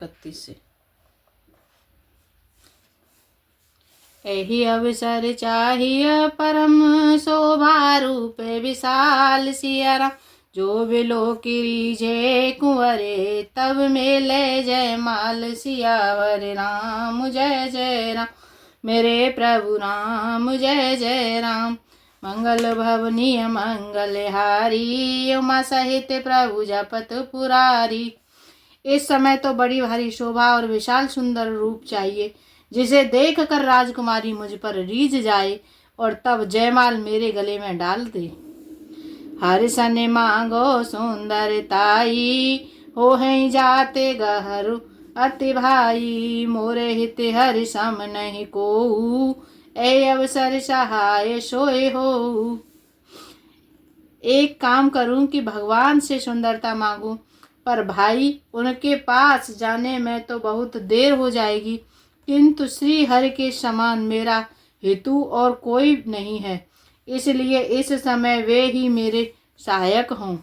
31 से। एहि अवसर चाहिए परम शोभा रूप विशाल सिया राम। जो बिलो कीजे कुंवरे तब मेले जय माल सियावर राम जय जय राम। मेरे प्रभु राम जय जय राम। मंगल भवनीय मंगल हारी उमा सहित प्रभु जपत पुरारी। इस समय तो बड़ी भारी शोभा और विशाल सुंदर रूप चाहिए जिसे देख कर राजकुमारी मुझ पर रीझ जाए और तब जयमाल मेरे गले में डाल दे। हर सन मांगो सुंदरताई हो हैं जाते गहरु अति भाई। मोरे हित हरि सम नहीं को ए अवसर सहाय सोए हो। एक काम करूं कि भगवान से सुंदरता मांगूं, पर भाई उनके पास जाने में तो बहुत देर हो जाएगी। किंतु श्री हरि के समान मेरा हेतु और कोई नहीं है, इसलिए इस समय वे ही मेरे सहायक हों।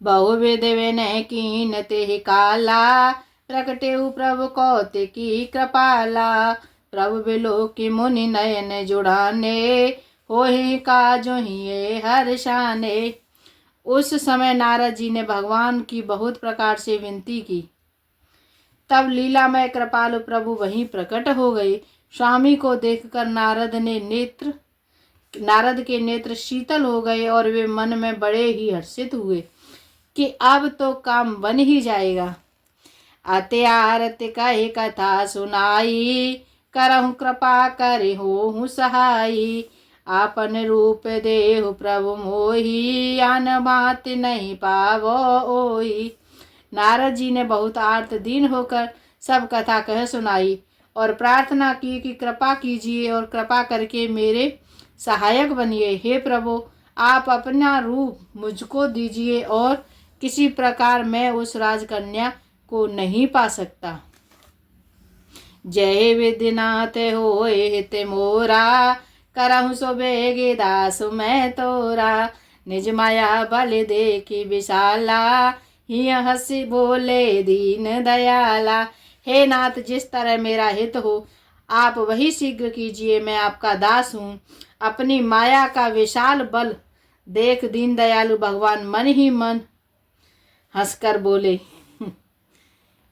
बहुविध विनय कीन ते काला प्रकटेउ प्रभु कौतिकी कृपाला। प्रभु बिलो की मुनि नयन जुड़ाने होहि काजो ही हर्षाने। उस समय नारद जी ने भगवान की बहुत प्रकार से विनती की। तब लीलामय कृपालु प्रभु वहीं प्रकट हो गए। स्वामी को देखकर नारद के नेत्र शीतल हो गए और वे मन में बड़े ही हर्षित हुए कि अब तो काम बन ही जाएगा। अति आरती कही कथा सुनाई करहु कृपा करे हो सहाई। आपन रूप देहु प्रभु मोही आन बात नहीं पावो ओई। नारद जी ने बहुत आर्त दीन होकर सब कथा कह सुनाई और प्रार्थना की कि कृपा कीजिए और कृपा करके मेरे सहायक बनिए। हे प्रभु, आप अपना रूप मुझको दीजिए और किसी प्रकार मैं उस राजकन्या को नहीं पा सकता। जय विद्यनाथ होए हित मोरा करहु सो बेगे दास मैं तोरा। निज माया बल देखी विशाला हिय हंसी बोले दीन दयाला। हे नाथ, जिस तरह मेरा हित हो आप वही शीघ्र कीजिए, मैं आपका दास हूँ। अपनी माया का विशाल बल देख दीन दयालु भगवान मन ही मन हंसकर बोले,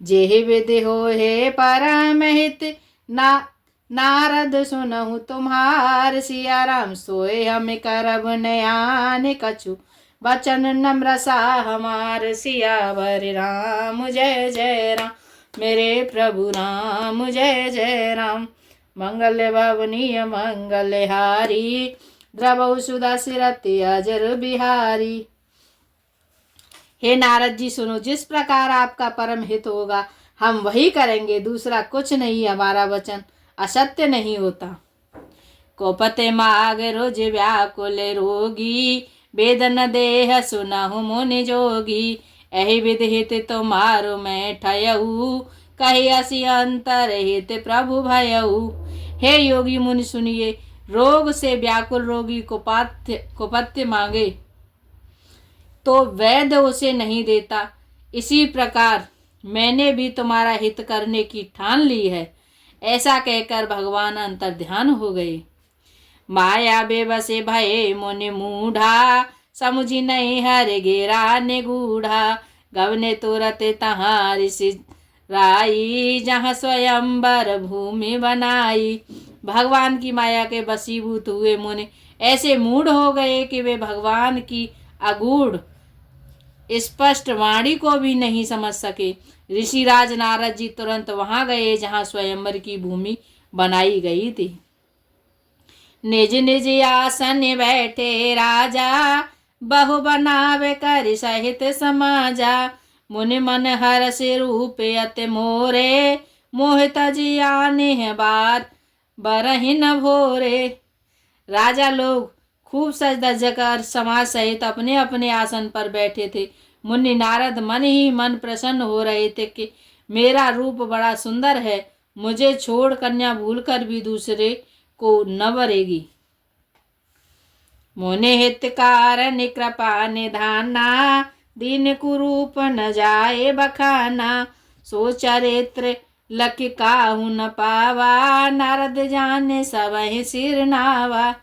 जेहि विधि हो हे परम हित नारद सुनहु तुम्हार। सिया राम सोए हम करब नयान कछु बचन नम्रसा हमार। सियावर राम जय जय राम। मेरे प्रभु राम जय जय राम। मंगल भवनीय मंगल हारी द्रवहु सुधा सिरति अजर बिहारी। हे नारद जी सुनो, जिस प्रकार आपका परम हित होगा हम वही करेंगे, दूसरा कुछ नहीं। हमारा वचन असत्य नहीं होता। कोपते माग रोज व्याकुल रोगी वेदन देह सुनहु मुनि जोगी। एहि विधि हित तुम्हारो मैं ठयऊ कही असी अंतर हित प्रभु भयऊ। हे योगी मुनि सुनिए, रोग से व्याकुल रोगी कुपत्य मांगे तो वैद्य उसे नहीं देता, इसी प्रकार मैंने भी तुम्हारा हित करने की ठान ली है। ऐसा कहकर भगवान अंतर ध्यान हो गए। माया बेबसे भये मुनि मूढ़ा समुझी नहीं हर गेरा निगूढ़ा। गवने तुरत तहाँ ऋषि राई जहाँ स्वयंवर भूमि बनाई। भगवान की माया के वशीभूत हुए मुनि ऐसे मूढ़ हो गए कि वे भगवान की अगूढ़ स्पष्ट वाणी को भी नहीं समझ सके। ऋषिराज नारद जी तुरंत वहां गए जहां स्वयंवर की भूमि बनाई गई थी। निज निज आसन बैठे राजा बहु बनावे कर सहित समाजा। मुनि मन हर्ष रूप अति मोरे मोहित जियाने है बार बरहि न भोरे। राजा लोग खूब सज धज कर समाज सहित अपने अपने आसन पर बैठे थे। मुनि नारद मन ही मन प्रसन्न हो रहे थे कि मेरा रूप बड़ा सुंदर है, मुझे छोड़ कन्या भूलकर भी दूसरे को न वरेगी। मुनि हितकार कृपा निधाना दीन कुरूप न जाए बखाना। सो चरित्र लख काहू न पावा, नारद जाने सबहि सिर नावा।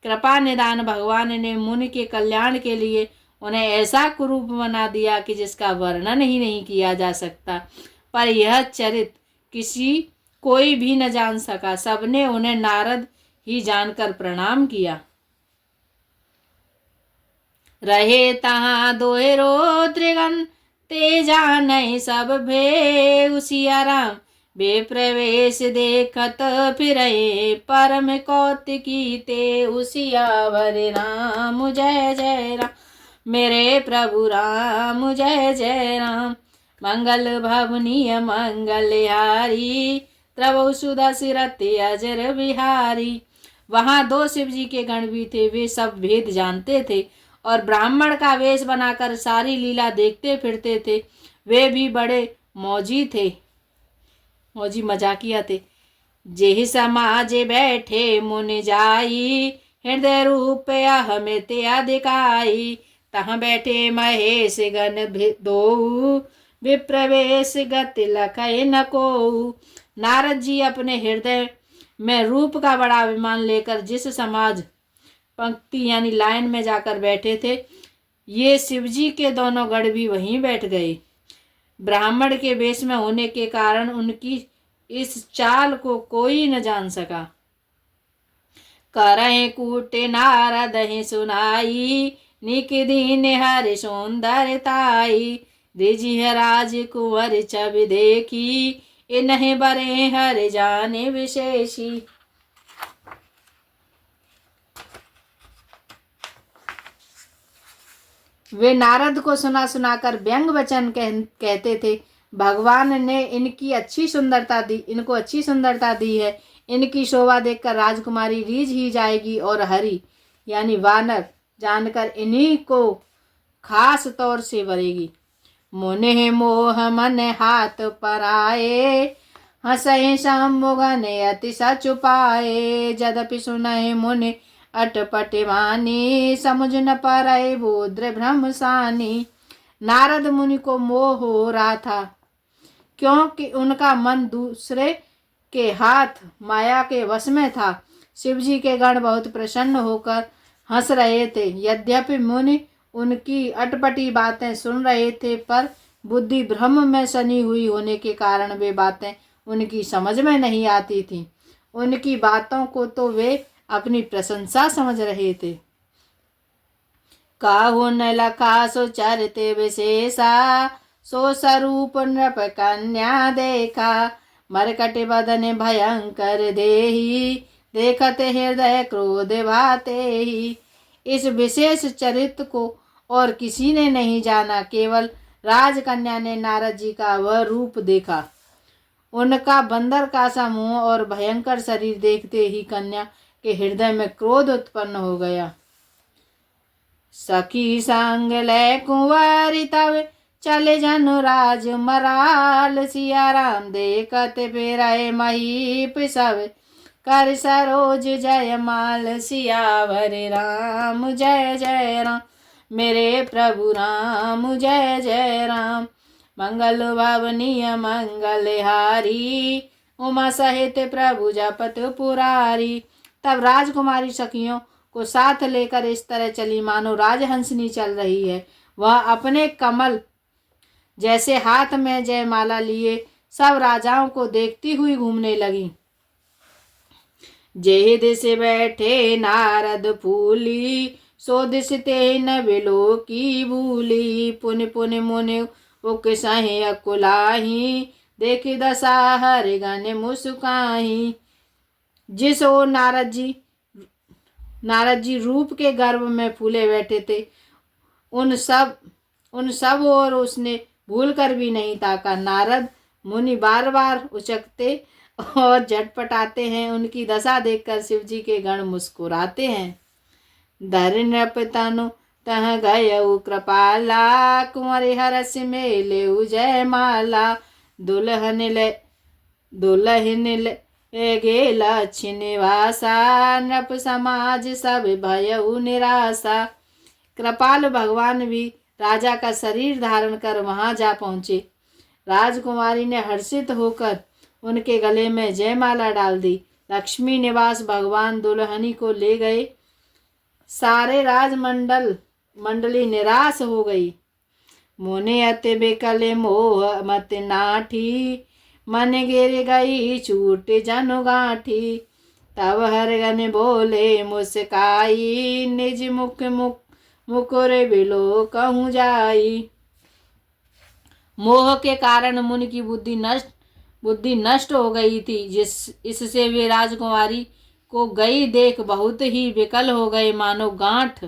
कृपा निदान भगवान ने मुनि के कल्याण के लिए उन्हें ऐसा कुरूप बना दिया कि जिसका वर्णन ही नहीं किया जा सकता। पर यह चरित्र कोई भी न जान सका। सबने उन्हें नारद ही जानकर प्रणाम किया। रहे तहाँ दोहे रोद्रगन, ते जानहि सब भे सिया राम। बे प्रवेश देखत फिरए, परम कौतिकी ते उसियावर राम। जय जय राम मेरे प्रभु राम, जय जय राम। मंगल भवनीय मंगलहारी, त्रवौ सुदशरथि अजर बिहारी। वहाँ 2 शिव जी के गण भी थे। वे सब भेद जानते थे और ब्राह्मण का वेश बनाकर सारी लीला देखते फिरते थे। वे भी बड़े मौजी मजाकिया थे। जेहि समाज बैठे मुनि जाई, हृदय रूप हमें त्या दिखाई। तहाँ बैठे महेश गण दो, विप्रवेश गति लखै न कोऊ। नारद जी अपने हृदय में रूप का बड़ा अभिमान लेकर जिस समाज पंक्ति यानी लाइन में जाकर बैठे थे, ये शिवजी के दोनों गढ़ भी वहीं बैठ गए। ब्राह्मण के वेश में होने के कारण उनकी इस चाल को कोई न जान सका। करहि कूटे नारद ही सुनाई, निक दीन हरि सौंदर्यताई। रिझिह राज कुंवर छवि देखी, इन्हें बरे हरि जाने विशेषी। वे नारद को सुना सुनाकर व्यंग वचन कहते थे। भगवान ने इनको अच्छी सुंदरता दी है। इनकी शोभा देखकर राजकुमारी रीझ ही जाएगी और हरि यानी वानर जानकर इन्हीं को खास तौर से वरेगी। मुने मोह मन हाथ पराए, हंसहि सम्मुगन अति सच पाए। जदपि सुनहि मुनि अटपट वाणी, समुझ न परई बुद्र भ्रमसानी। नारद मुनि को मोह हो रहा था, क्योंकि उनका मन दूसरे के हाथ माया के वश में था। शिवजी के गण बहुत प्रसन्न होकर हंस रहे थे। यद्यपि मुनि उनकी अटपटी बातें सुन रहे थे, पर बुद्धि भ्रम में सनी हुई होने के कारण वे बातें उनकी समझ में नहीं आती थीं। उनकी बातों को तो वे अपनी प्रशंसा समझ रहे थे। काहू न लखा सो चरित विशेषा, सो स्वरूप नृप कन्या देखा। मरकट बदन भयंकर देही, देखत हृदय क्रोध भाते ही। इस विशेष चरित्र को और किसी ने नहीं जाना, केवल राजकन्या ने नारद जी का वह रूप देखा। उनका बंदर का सा मुंह और भयंकर शरीर देखते ही कन्या के हृदय में क्रोध उत्पन्न हो गया। सखी संग लय कुंवारी तब, चले जनु राज मराल। सिया राम देखत फिरय महीप सब, कर सरोज जय माल। सियावर राम जय जय राम मेरे प्रभु राम, जय जय राम। मंगल भवनीय मंगलहारी, उमा सहित प्रभु जपत पुरारी। तब राजकुमारी सखियों को साथ लेकर इस तरह चली मानो राजहंसनी चल रही है। वह अपने कमल जैसे हाथ में जयमाला लिए सब राजाओं को देखती हुई घूमने लगी। जेहि दिश बैठे नारद फूली, सो दिश ते न बिलो की भूली। पुन पुन मुनि उक सहि अकुलाही, देख दशा हरि गण मुस्काही। जिस ओर नारद जी रूप के गर्भ में फूले बैठे थे, उन सब ओर उसने भूल कर भी नहीं ताका। नारद मुनि बार बार उचकते और झटपटाते हैं। उनकी दशा देखकर शिवजी के गण मुस्कुराते हैं। धर नृप तनु तह गयउ कृपाला, कुंवर हरस मेले जय माला। दुल्हन गे लक्ष्य निवासा, नृप समाज सब भयउ निराशा। कृपाल भगवान भी राजा का शरीर धारण कर वहां जा पहुंचे। राजकुमारी ने हर्षित होकर उनके गले में जयमाला डाल दी। लक्ष्मी निवास भगवान दुल्हनी को ले गए। सारे मंडली निराश हो गई। मुने अति बिकल मोह मत नाठी, मन गिर गई छूट जनु गांठी। तब हरगन बोले मुस्काई, निज मुकुर बिलो कहूँ जाई। मोह के कारण मुनि की बुद्धि नष्ट हो गई थी, इससे वे राजकुमारी को गई देख बहुत ही विकल हो गए, मानो गांठ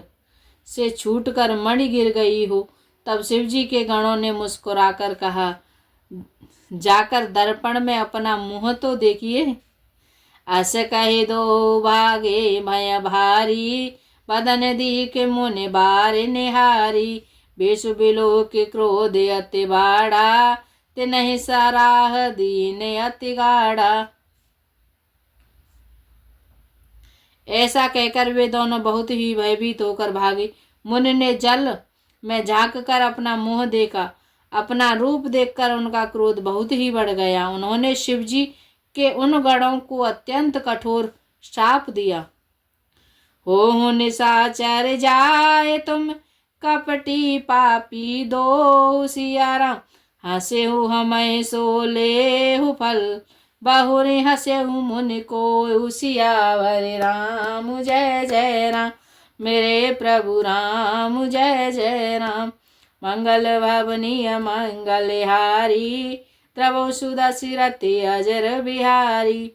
से छूटकर मणि गिर गई हो। तब शिवजी के गणों ने मुस्कुराकर कहा, जाकर दर्पण में अपना मुंह तो देखिए। अस कहे दो भागे भय भारी, बदन दीख मुनि बार निहारी। बेसु बिलो के क्रोध अति बाड़ा, तिन्हि सराह दीन अति गाढ़ा। ऐसा कहकर वे दोनों बहुत ही भयभीत होकर भागे। मुनि ने जल में झांक कर अपना मुंह देखा। अपना रूप देखकर उनका क्रोध बहुत ही बढ़ गया। उन्होंने शिवजी के उन गणों को अत्यंत कठोर शाप दिया। हो निशाचर जाए तुम कपटी पापी दो, सियाराम हंसे हूँ हमें सोले हूँ फल, बहुरे हंसे हूँ मुनि को सियावर राम। जय जय राम मेरे प्रभु राम, जय जय राम। मंगल भवनीय मंगलहारी, प्रभु सुदर्शन रति अजर बिहारी।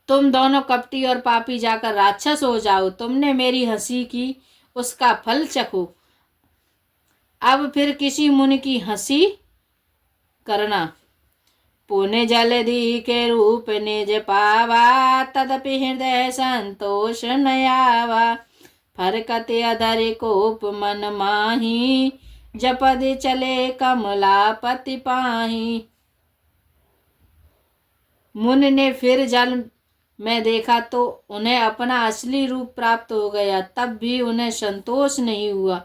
तुम दोनों कपटी और पापी जाकर राक्षस हो जाओ। तुमने मेरी हंसी की, उसका फल चखो। अब फिर किसी मुनि की हंसी करना। पुण्य जलधि के रूप निज पावा, तदपि हृदय संतोष न आवा। फरकत अधर कोप मन माही, जपद चले कमलापति पाही। मुनि ने फिर जल में देखा तो उन्हें अपना असली रूप प्राप्त हो गया, तब भी उन्हें संतोष नहीं हुआ।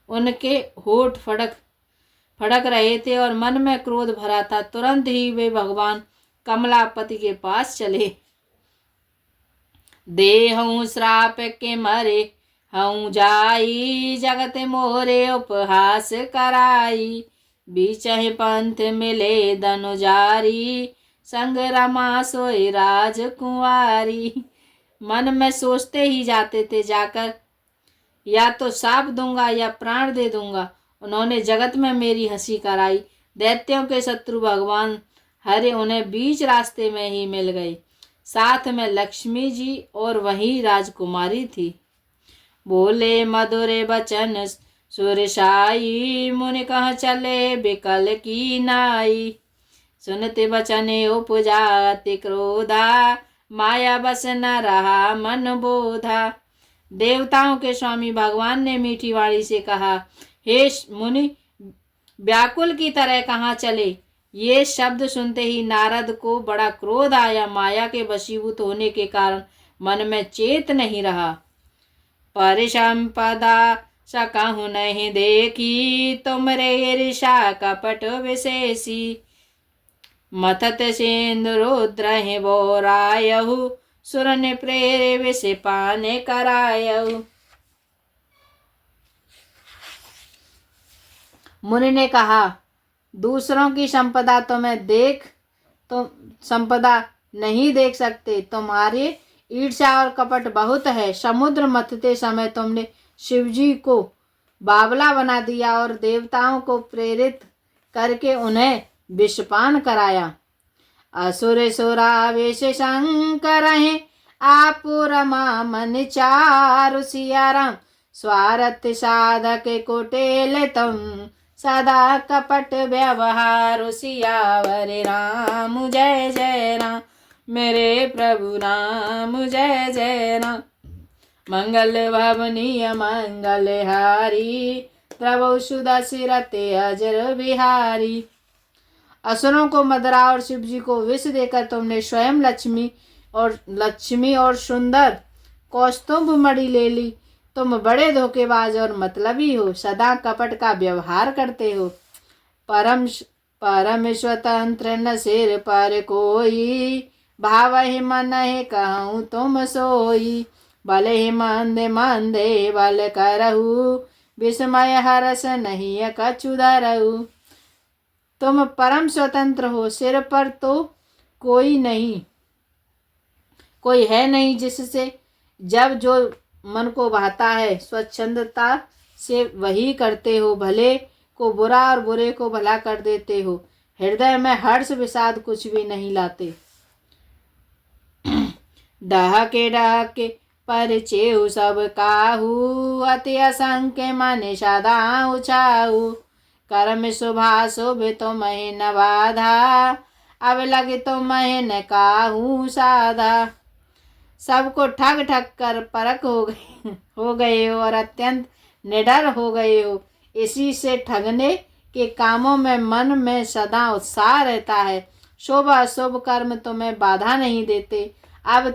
उनके होठ फड़क रहे थे और मन में क्रोध भरा था। तुरंत ही वे भगवान कमलापति के पास चले। देहूँ श्राप के मरे हूँ जाई, जगत मोरे उपहास कराई। बीचहि पंथ मिले धनुजारी, संग रमा सोई राजकुंवारी। मन में सोचते ही जाते थे, जाकर या तो साप दूंगा या प्राण दे दूंगा। उन्होंने जगत में मेरी हंसी कराई। दैत्यों के शत्रु भगवान हरे उन्हें बीच रास्ते में ही मिल गए। साथ में लक्ष्मी जी और वही राजकुमारी थी। बोले मधुर बचन सुरसाई, मुनि कहाँ चले बिकल की नाई। सुनते बचने उपजा अति क्रोधा, माया बस न रहा मन बोधा। देवताओं के स्वामी भगवान ने मीठी वाणी से कहा, हे मुनि, व्याकुल की तरह कहाँ चले। ये शब्द सुनते ही नारद को बड़ा क्रोध आया। माया के वशीभूत होने के कारण मन में चेत नहीं रहा। परिसंपदा सकहु नहीं देखी, तुमरे ईर्षा कपट विशेषी। मथत सिंदूरुद्र बोरायहु, सुर ने प्रेरे विष पाने करायहु। मुनि ने कहा, दूसरों की संपदा तुम संपदा नहीं देख सकते। तुम्हारी ईर्ष्या और कपट बहुत है। समुद्र मथते समय तुमने शिवजी को बावला बना दिया और देवताओं को प्रेरित करके उन्हें विषपान कराया। असुर सुरावेश शंकर हैं, आप रमा मन चारु। सियाराम स्वार्थ साधक कुटिल तुम, सदा कपट व्यवहार। सियावर राम जय जय राम मेरे प्रभु राम, जय जय राम। मंगल भवनीय मंगलहारी, प्रभु सुदर्शन रति अजर बिहारी। असुरों को मदरा और शिवजी को विष देकर तुमने स्वयं लक्ष्मी और सुंदर कौस्तुभ मणि ले ली। तुम बड़े धोखेबाज और मतलबी हो, सदा कपट का व्यवहार करते हो। परम परम स्वतंत्र न सिर पर कोई, भावहि मनहि कहूँ तुम सोई। भले ही मंदे मंदे बल करहु, विस्मय हरस नहीं कछु धरहु। तुम परम स्वतंत्र हो, सिर पर तो कोई नहीं, कोई है नहीं जिससे जब जो मन को भाता है स्वच्छंदता से वही करते हो। भले को बुरा और बुरे को भला कर देते हो। हृदय में हर्ष विषाद कुछ भी नहीं लाते। डहके डहके परिचेहु सब काहू, अति असंख्य मन सदा उछाऊ। कर्म शुभा शुभ तुम्हें न बाधा, अब लगे तुम्हें न काहू साधा। सबको ठग ठग कर परख हो गए हो और अत्यंत निडर हो गए हो। इसी से ठगने के कामों में मन में सदा उत्साह रहता है। शुभ अशुभ कर्म तुम्हें बाधा नहीं देते। अब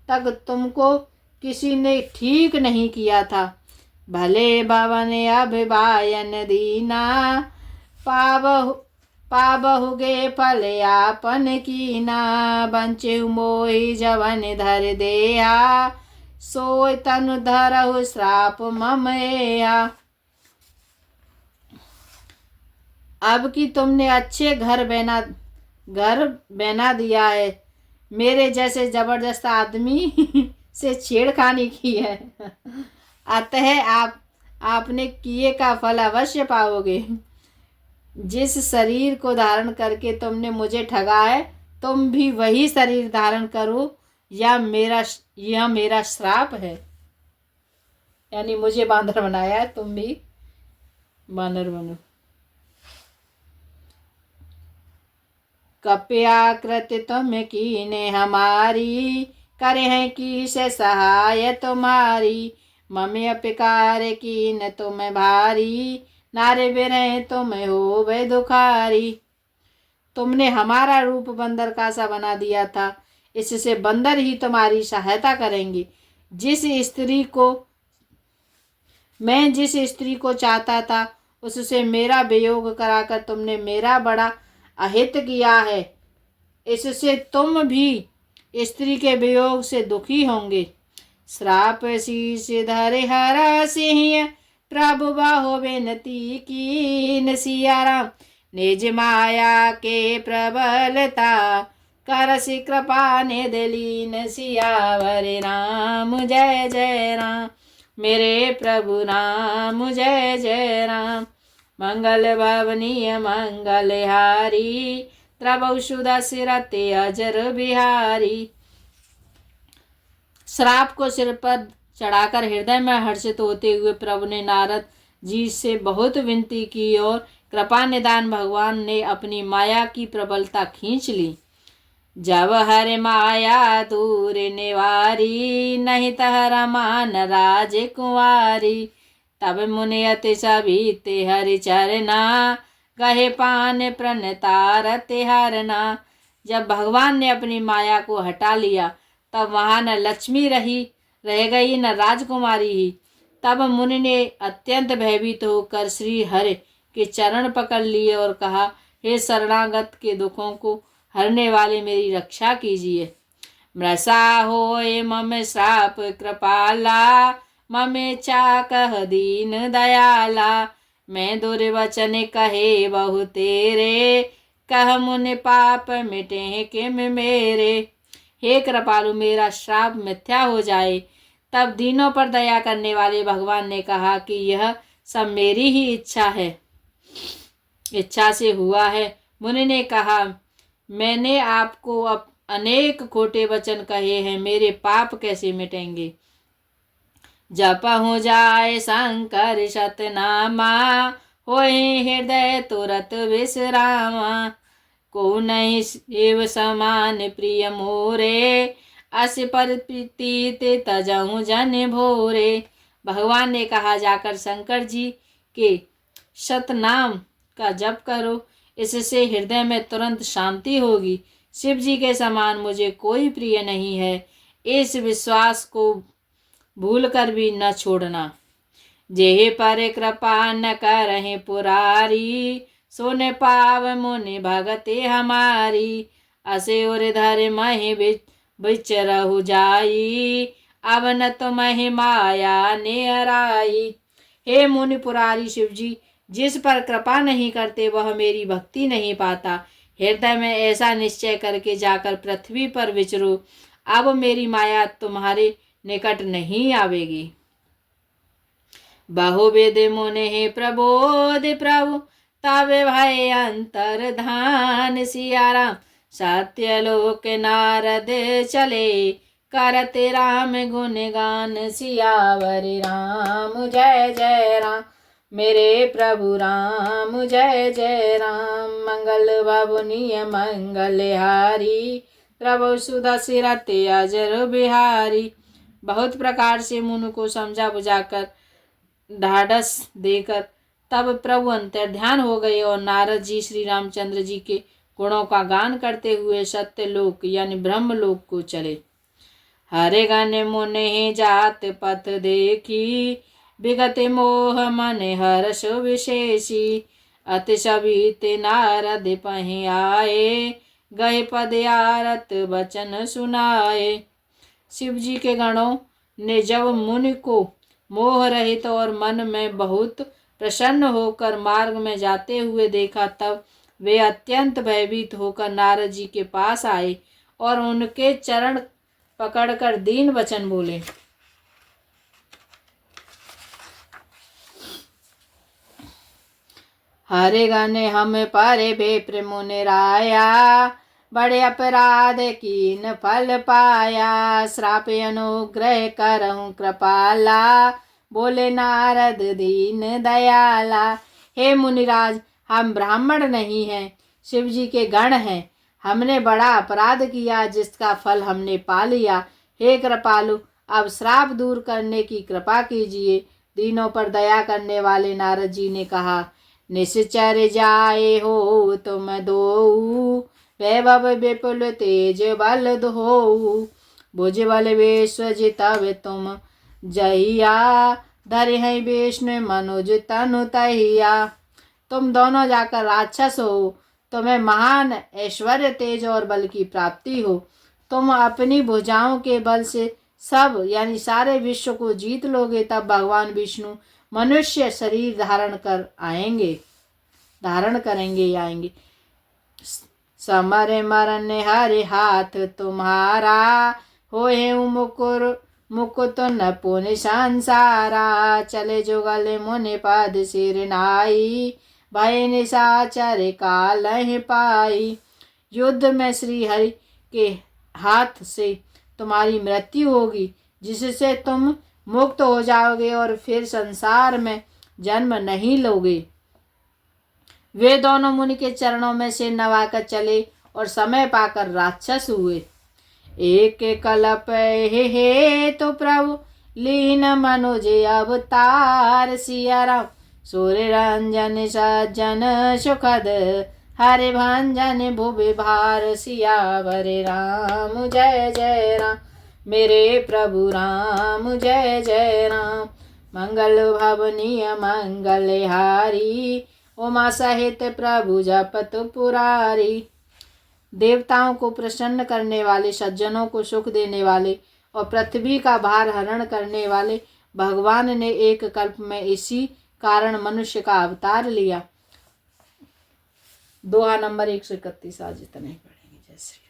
तक तुमको किसी ने ठीक नहीं किया था। भले भवन अभिवायन दीना, पाबहुगे फल यापन कीना। बंचेहु मोहि जवन धर देहा, सोय तनु धरहु श्राप मम एहा। अब कि तुमने अच्छे घर बना दिया है, मेरे जैसे जबरदस्त आदमी से छेड़खानी की है, अतः आपने किए का फल अवश्य पाओगे। जिस शरीर को धारण करके तुमने मुझे ठगा है, तुम भी वही शरीर धारण करो, यह मेरा श्राप है। यानी मुझे बांदर बनाया है, तुम भी बानर बनो। कप्याकृति तुम कीने हमारी, करे हैं की से सहाय तुम्हारी। मम्मी अपिकार कीन तुम भारी, नारे बिरहे तुम हो वे दुखारी। तुमने हमारा रूप बंदर का सा बना दिया था, इससे बंदर ही तुम्हारी सहायता करेंगे। जिस स्त्री को चाहता था, उससे मेरा वियोग कराकर तुमने मेरा बड़ा अहित किया है। इससे तुम भी स्त्री के वियोग से दुखी होंगे। श्राप शीश धरे हरा सिंह, प्रभु बाहो बेनती कीन। सिया राम निज माया के प्रबलता, करसि कृपा ने दलीन। सियावर राम जय जय राम, मेरे प्रभु राम जय जय राम। मंगल भवनीय मंगलहारी, त्रबौ सुदशरथे अजर बिहारी। श्राप को सिर पर चढ़ाकर हृदय में हर्षित होते हुए प्रभु ने नारद जी से बहुत विनती की और कृपा निदान भगवान ने अपनी माया की प्रबलता खींच ली। जब हर माया दूर निवारी, नहीं तहरा मान राज कुंवारी। तब मुनि अति सभीते हरि चरना, गहे पान प्रणतारते हरना। जब भगवान ने अपनी माया को हटा लिया, तब वहाँ न लक्ष्मी रह गई न राजकुमारी ही। तब मुनि ने अत्यंत भयभीत होकर श्री हरि के चरण पकड़ लिए और कहा, हे शरणागत के दुखों को हरने वाले मेरी रक्षा कीजिए। मृषा होए मम श्राप कृपाला, ममे चाकह दीन दयाला। मैं दुर्वचन कहे बहु तेरे, कह मुनि पाप मिटे किम मेरे। हे कृपालु, मेरा श्राप मिथ्या हो जाए। तब दीनों पर दया करने वाले भगवान ने कहा कि यह सब मेरी ही इच्छा से हुआ है। मुनि ने कहा, मैंने आपको अब अनेक खोटे वचन कहे हैं, मेरे पाप कैसे मिटेंगे। जप हो जाए शंकर सतनामा, होए हृदय तुरत विश्रामा। को नहीं शिव समान प्रिय मोरे, अस पर प्रीति तजहु जन भोरे। भगवान ने कहा, जाकर शंकर जी के सतनाम का जप करो, इससे हृदय में तुरंत शांति होगी। शिव जी के समान मुझे कोई प्रिय नहीं है, इस विश्वास को भूल कर भी न छोड़ना। जेहि पर कृपा न करहि पुरारी, सोने पाव मुनि भगति हमारी, असे उर धर मही बिच रहु जाई, अब न तो मही माया नियराई। हे मुनि पुरारी शिव जी, जिस पर कृपा नहीं करते वह मेरी भक्ति नहीं पाता। हृदय में ऐसा निश्चय करके जाकर पृथ्वी पर विचरो, अब मेरी माया तुम्हारे निकट नहीं आवेगी। बहुविध मुनि प्रबोध प्रभु, तब भय अंतर धान। सियाराम सत्यलोक नारद चले, करते राम गुण गान। सियावर राम जय जय राम, मेरे प्रभु राम जय जय राम। मंगल भवनीय मंगल हारी, प्रभु सुदशरथ अजर बिहारी। बहुत प्रकार से मुनि को समझा बुझाकर ढाढ़स देकर तब प्रभु अंतर्ध्यान हो गए और नारद जी श्री रामचंद्र जी के गुणों का गान करते हुए सत्यलोक यानी ब्रह्मलोक को चले। हरे गण मुनि जात पथ देखी, विगत मोह मन हर्ष विशेषी। अति सवित नारद पहि आए, गए पद आरत वचन सुनाए। शिव जी के गणों ने जब मुनि को मोह रहित और मन में बहुत प्रसन्न होकर मार्ग में जाते हुए देखा, तब वे अत्यंत भयभीत होकर नारद जी के पास आए और उनके चरण पकड़कर दीन वचन बोले। हरे गने हम पारे बेप्र मुनि राया, बड़े अपराध कीन फल पाया। श्राप अनुग्रह करहूँ कृपाला, बोले नारद दीन दयाला। हे मुनिराज, हम ब्राह्मण नहीं हैं, शिव जी के गण हैं। हमने बड़ा अपराध किया जिसका फल हमने पा लिया। हे कृपालु, अब श्राप दूर करने की कृपा कीजिए। दीनों पर दया करने वाले नारद जी ने कहा, निश्चर जाए हो तुम दो, वैभव विपुल तेज बल दो। भुज बल विश्व जितव तुम जहिया, धरे हैं विष्णु मनुज तनु तहिया। तुम दोनों जाकर राक्षस हो, तुम्हें महान ऐश्वर्य तेज और बल की प्राप्ति हो। तुम अपनी भुजाओं के बल से सब यानी सारे विश्व को जीत लोगे, तब भगवान विष्णु मनुष्य शरीर धारण करेंगे। समर मरण हरे हाथ तुम्हारा, होए मुकुट नपुन संसारा। चले जुगल मुनि पद सिर नाई, भय निशाचर काल पाई। युद्ध में श्री हरि के हाथ से तुम्हारी मृत्यु होगी, जिससे तुम मुक्त हो जाओगे और फिर संसार में जन्म नहीं लोगे। वे दोनों मुनि के चरणों में सिर नवाकर चले और समय पाकर राक्षस हुए। एक कल्प हे तो प्रभु लीन मनुज अवतार। सियाराम सूर्य रंजन सज्जन सुखद, हरे भंजन भुवि भार। सियावर राम जय जय राम, मेरे प्रभु राम जय जय राम। मंगल भवनीय मंगल हारी, उमा सहित प्रभु जपत पुरारी। देवताओं को प्रसन्न करने वाले, सज्जनों को सुख देने वाले और पृथ्वी का भार हरण करने वाले भगवान ने एक कल्प में इसी कारण मनुष्य का अवतार लिया। दोहा नंबर 131 आज इतने ही पढ़ेंगे। जय श्री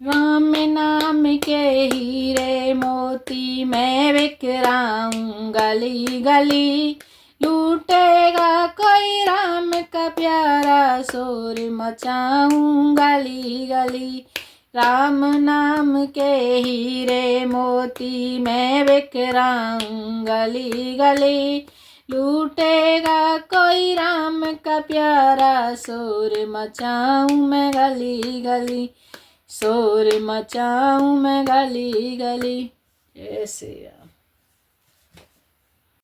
राम। राम नाम के हीरे मोती मैं बिखराऊं गली गली, लूटेगा कोई राम का प्यारा, शोर मचाऊं गली गली। राम नाम के हीरे मोती मैं बिखराऊं गली गली, लूटेगा कोई राम का प्यारा, शोर मचाऊं मैं गली गली, शोर मचाऊं मैं गली गली। ऐसे